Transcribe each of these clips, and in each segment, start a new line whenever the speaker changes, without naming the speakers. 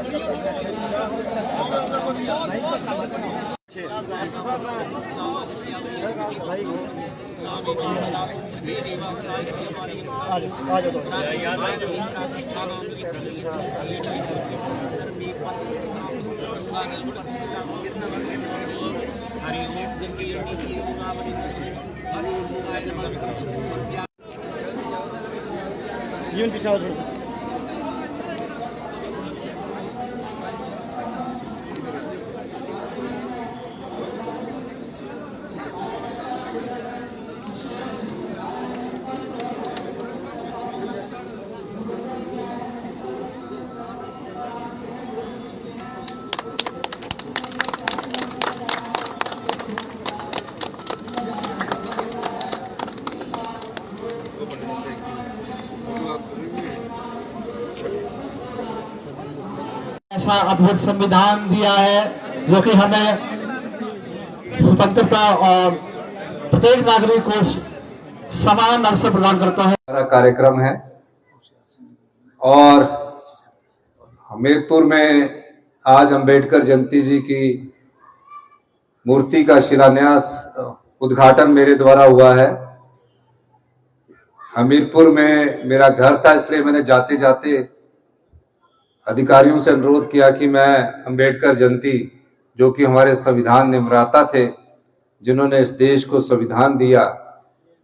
जीवन पीछे आओ थोड़ा।
ऐसा अद्भुत संविधान दिया है जो कि हमें स्वतंत्रता और प्रत्येक नागरिक को समान अवसर प्रदान करता है।
हमारा कार्यक्रम है और हमीरपुर में आज अंबेडकर जयंती जी की मूर्ति का शिलान्यास उद्घाटन मेरे द्वारा हुआ है। हमीरपुर में मेरा घर था, इसलिए मैंने जाते जाते अधिकारियों से अनुरोध किया कि मैं अंबेडकर जयंती, जो कि हमारे संविधान निर्माता थे, जिन्होंने इस देश को संविधान दिया,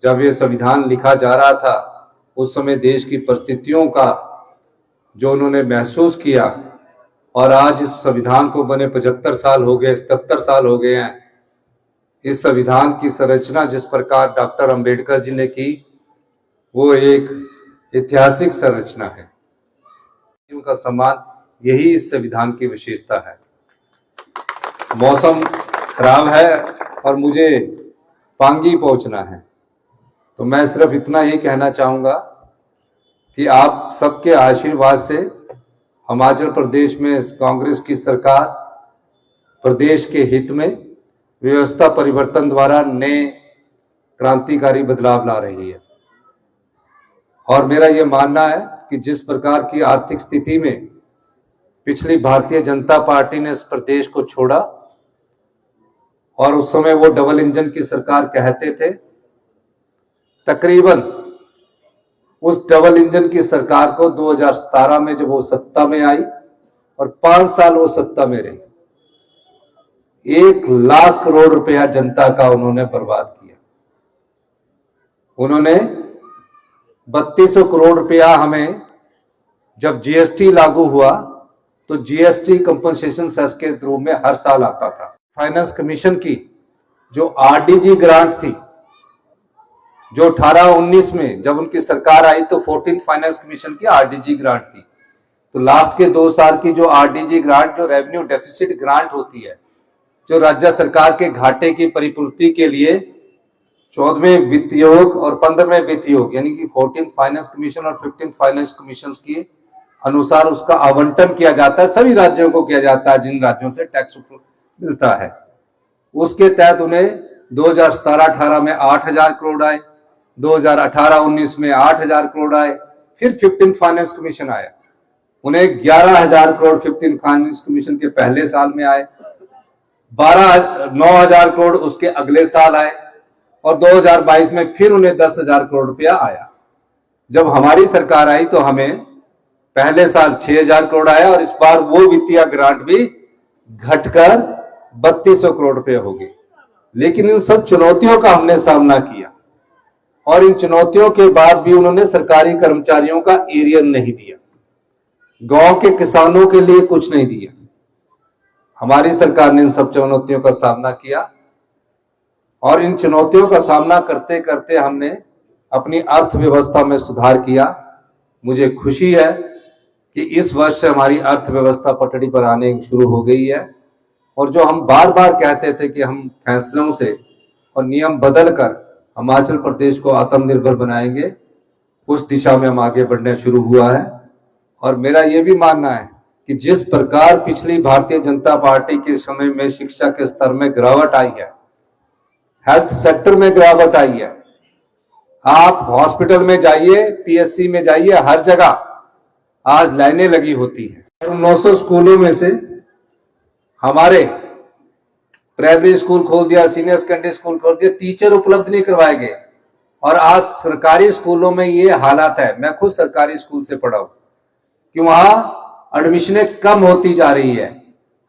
जब ये संविधान लिखा जा रहा था उस समय देश की परिस्थितियों का जो उन्होंने महसूस किया, और आज इस संविधान को बने 75 साल हो गए, 77 साल हो गए हैं। इस संविधान की संरचना जिस प्रकार डॉक्टर अंबेडकर जी ने की, वो एक ऐतिहासिक संरचना है। उनका सम्मान, यही इस संविधान की विशेषता है। मौसम खराब है और मुझे पांगी पहुंचना है, तो मैं सिर्फ इतना ही कहना चाहूंगा कि आप सबके आशीर्वाद से हिमाचल प्रदेश में कांग्रेस की सरकार प्रदेश के हित में व्यवस्था परिवर्तन द्वारा नए क्रांतिकारी बदलाव ला रही है। और मेरा ये मानना है कि जिस प्रकार की आर्थिक स्थिति में पिछली भारतीय जनता पार्टी ने इस प्रदेश को छोड़ा, और उस समय वो डबल इंजन की सरकार कहते थे, तकरीबन उस डबल इंजन की सरकार को 2017 में जब वो सत्ता में आई और 5 साल वो सत्ता में रही, 1 लाख करोड़ रुपया जनता का उन्होंने बर्बाद किया। उन्होंने 3200 करोड़ रुपया हमें, जब जीएसटी लागू हुआ तो जीएसटी कंपनसेशन सेस के रूप में हर साल आता था। फाइनेंस कमीशन की जो आरडीजी ग्रांट थी, जो 18-19 में जब उनकी सरकार आई तो 14th फाइनेंस कमीशन की आरडीजी ग्रांट थी। तो लास्ट के 2 साल की जो आरडीजी ग्रांट, जो रेवेन्यू डेफिसिट ग्रांट होती है, जो राज्य सरकार के घाटे की परिपूर्ति के लिए 14वें वित्त योग और 15वें वित्त योग, यानी कि 14th फाइनेंस कमीशन और 15th फाइनेंस कमीशन के अनुसार उसका आवंटन किया जाता है, सभी राज्यों को किया जाता है जिन राज्यों से टैक्स मिलता है। उसके तहत उन्हें 2017-18 में 8,000 करोड़ आए, 2018-19 में 8,000 करोड़ आए, फिर 15th फाइनेंस कमीशन आया, उन्हें 11,000 करोड़ 15th फाइनेंस कमीशन के पहले साल में आए, 9,000 करोड़ उसके अगले साल आए, और 2022 में फिर उन्हें 10,000 करोड़ रुपया आया। जब हमारी सरकार आई तो हमें पहले साल 6,000 करोड़ आया, और इस बार वो वित्तीय ग्रांट भी घटकर 3200 करोड़ रुपए हो गए। लेकिन इन सब चुनौतियों का हमने सामना किया, और इन चुनौतियों के बाद भी उन्होंने सरकारी कर्मचारियों का एरियर नहीं दिया, गांव के किसानों के लिए कुछ नहीं दिया। हमारी सरकार ने इन सब चुनौतियों का सामना किया, और इन चुनौतियों का सामना करते करते हमने अपनी अर्थव्यवस्था में सुधार किया। मुझे खुशी है कि इस वर्ष से हमारी अर्थव्यवस्था पटड़ी पर आने शुरू हो गई है, और जो हम बार बार कहते थे कि हम फैसलों से और नियम बदलकर हिमाचल प्रदेश को आत्मनिर्भर बनाएंगे, उस दिशा में हम आगे बढ़ने शुरू हुआ है। और मेरा ये भी मानना है कि जिस प्रकार पिछली भारतीय जनता पार्टी के समय में शिक्षा के स्तर में गिरावट आई है, हेल्थ सेक्टर में गिरावट आई है, आप हॉस्पिटल में जाइए, पीएससी में जाइए, हर जगह आज लाइनें लगी होती हैं। 900 स्कूलों में से हमारे प्राइमरी स्कूल खोल दिया, सीनियर सेकेंडरी स्कूल खोल दिया, टीचर उपलब्ध नहीं करवाए गए। और आज सरकारी स्कूलों में ये हालात है। मैं खुद सरकारी स्कूल से पढ़ा हूं कि वहां एडमिशनें कम होती जा रही है।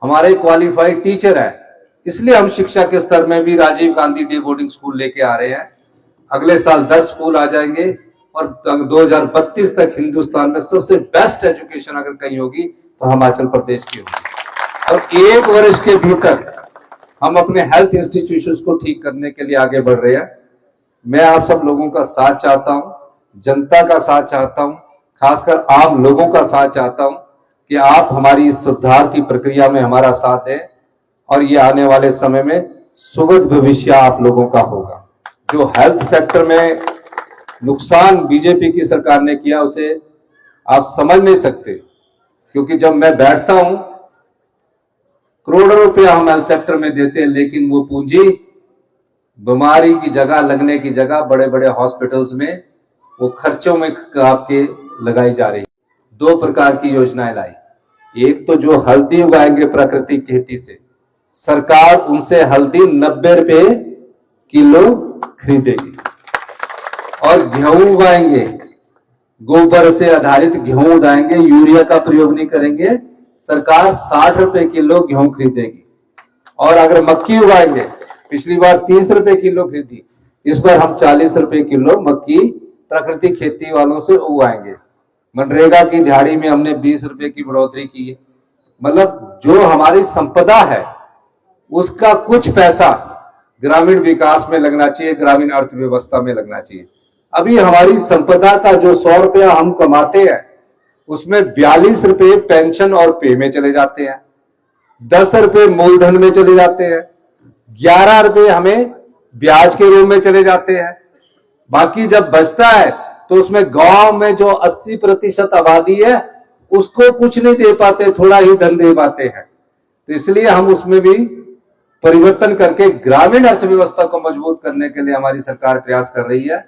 हमारे क्वालिफाइड टीचर है, इसलिए हम शिक्षा के स्तर में भी Rajiv Gandhi day boarding school लेके आ रहे हैं। अगले साल 10 स्कूल आ जाएंगे और 2032 तक हिंदुस्तान में सबसे बेस्ट एजुकेशन अगर कहीं होगी तो हिमाचल प्रदेश की होगी। और 1 वर्ष के भीतर हम अपने हेल्थ इंस्टीट्यूशंस को ठीक करने के लिए आगे बढ़ रहे हैं। मैं आप सब लोगों का साथ चाहता हूं, जनता का साथ चाहता हूं, खासकर आम लोगों का साथ चाहता हूं कि आप हमारी इस सुधार की प्रक्रिया में हमारा साथ दें और ये आने वाले समय में सुगध भविष्य आप लोगों का होगा। जो हेल्थ सेक्टर में नुकसान बीजेपी की सरकार ने किया उसे आप समझ नहीं सकते, क्योंकि जब मैं बैठता हूं करोड़ों रुपया हम हेल्थ सेक्टर में देते हैं, लेकिन वो पूंजी बीमारी की जगह, लगने की जगह बड़े बड़े हॉस्पिटल्स में वो खर्चों में आपके लगाई जा रही है। 2 प्रकार की योजनाएं लाई। एक तो जो हल्दी उगाएंगे प्राकृतिक खेती से, सरकार उनसे हल्दी 90 रुपए किलो खरीदेगी। और गेहूं उगाएंगे, गोबर से आधारित गेहूं उगाएंगे, यूरिया का प्रयोग नहीं करेंगे, सरकार 60 रुपए किलो गेहूं खरीदेगी। और अगर मक्की उगाएंगे, पिछली बार 30 रुपए किलो खरीदी, इस बार हम 40 रुपए किलो मक्की प्राकृतिक खेती वालों से उगाएंगे। मनरेगा की दिहाड़ी में हमने 20 रुपए की बढ़ोतरी की है। मतलब जो हमारी संपदा है उसका कुछ पैसा ग्रामीण विकास में लगना चाहिए, ग्रामीण अर्थव्यवस्था में लगना चाहिए। अभी हमारी संपदा का जो 100 रुपया हम कमाते हैं उसमें 42 रुपए पेंशन और पे में चले जाते हैं, 10 रुपए मूलधन में चले जाते हैं, 11 रुपए हमें ब्याज के रूप में चले जाते हैं। बाकी जब बचता है तो उसमें गांव में जो 80% आबादी है उसको कुछ नहीं दे पाते, थोड़ा ही धन दे पाते हैं। तो इसलिए हम उसमें भी परिवर्तन करके ग्रामीण अर्थव्यवस्था को मजबूत करने के लिए हमारी सरकार प्रयास कर रही है।